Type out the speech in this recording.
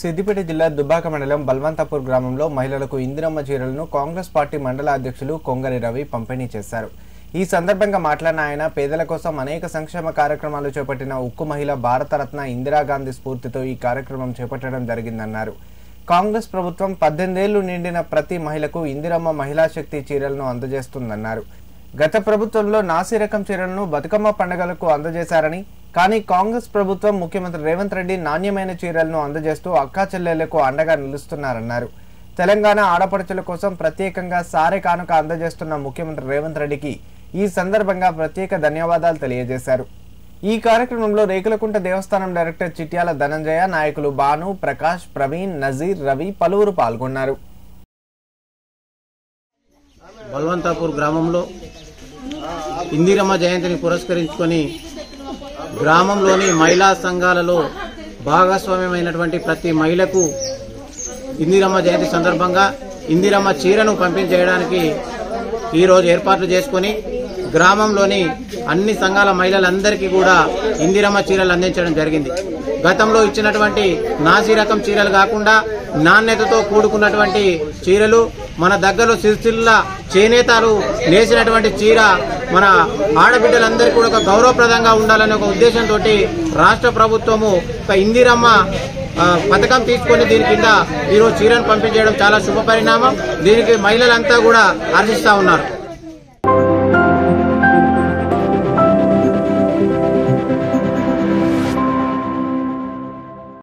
సిద్దిపేట జిల్లా దుబ్బాక మండలం బల్వంతాపూర్ గ్రామంలో మహిళలకు ఇందిరమ్మ చీరలను కాంగ్రెస్ పార్టీ మండల అధ్యక్షులు కొంగరి రవి పంపిణీ చేశారు. ఈ సందర్భంగా మాట్లాడిన ఆయన పేదల కోసం అనేక సంక్షేమ కార్యక్రమాలు చేపట్టిన ఉక్కు మహిళ భారతరత్న ఇందిరాగాంధీ స్ఫూర్తితో ఈ కార్యక్రమం చేపట్టడం జరిగిందన్నారు. కాంగ్రెస్ ప్రభుత్వం 18 ఏళ్లు నిండిన ప్రతి మహిళకు ఇందిరమ్మ మహిళా శక్తి చీరలను అందజేస్తుందన్నారు. గత ప్రభుత్వంలో నాసి రకం చీరలను బతుకమ్మ పండుగలకు అందజేశారని, కానీ కాంగ్రెస్ ప్రభుత్వం ముఖ్యమంత్రి రేవంత్ రెడ్డి నాణ్యమైన చీరలను అందజేస్తూ అక్కా చెల్లెళ్లకు అండగా నిలుస్తున్నారన్నారు. తెలంగాణ ఆడపడుచుల కోసం ప్రత్యేకంగా సారె కానుక అందజేస్తున్న ముఖ్యమంత్రి రేవంత్ రెడ్డికి ఈ సందర్భంగా ప్రత్యేక ధన్యవాదాలు తెలియజేశారు. ఈ కార్యక్రమంలో రేకులకుంట దేవస్థానం డైరెక్టర్ చిట్యాల ధనంజయ, నాయకులు బాను, ప్రకాష్, ప్రవీణ్, నజీర్, రవి పలువురు పాల్గొన్నారు. బల్వంతాపూర్ గ్రామంలో ఇందిరమ్మ జయంతిని పురస్కరించుకొని గ్రామంలోని మహిళా సంఘాలలో భాగస్వామ్యమైనటువంటి ప్రతి మహిళకు ఇందిరమ్మ జయంతి సందర్భంగా ఇందిరమ్మ చీరను పంపిణీ చేయడానికి ఈరోజు ఏర్పాట్లు చేసుకుని గ్రామంలోని అన్ని సంఘాల మహిళలందరికీ కూడా ఇందిరమ్మ చీరలు అందించడం జరిగింది. గతంలో ఇచ్చినటువంటి నాసి రకం చీరలు కాకుండా నాణ్యతతో కూడుకున్నటువంటి చీరలు, మన దగ్గరలో సిరిసిల్ల చేనేతలు నేసినటువంటి చీర మన ఆడబిడ్డలందరికీ కూడా ఒక గౌరవప్రదంగా ఉండాలనే ఒక ఉద్దేశంతో రాష్ట్ర ప్రభుత్వము ఒక ఇందిరమ్మ పథకం తీసుకొని దీని కింద ఈరోజు చీరను పంపించేయడం చాలా శుభ పరిణామం. దీనికి మహిళలంతా కూడా హర్షిస్తా ఉన్నారు.